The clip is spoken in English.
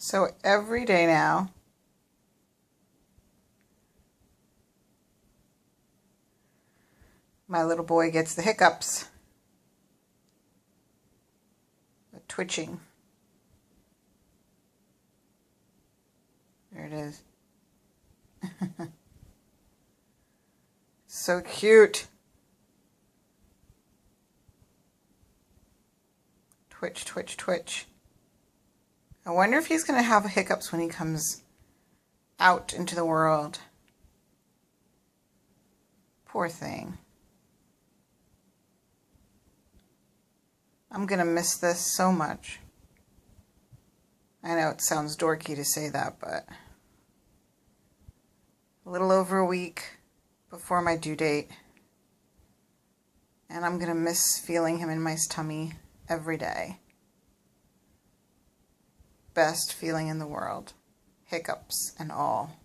So every day now, my little boy gets the hiccups, the twitching. There it is. So cute. Twitch, twitch, twitch. I wonder if he's going to have hiccups when he comes out into the world. Poor thing. I'm going to miss this so much. I know it sounds dorky to say that, but a little over a week before my due date. And I'm going to miss feeling him in my tummy every day. Best feeling in the world. Hiccups and all.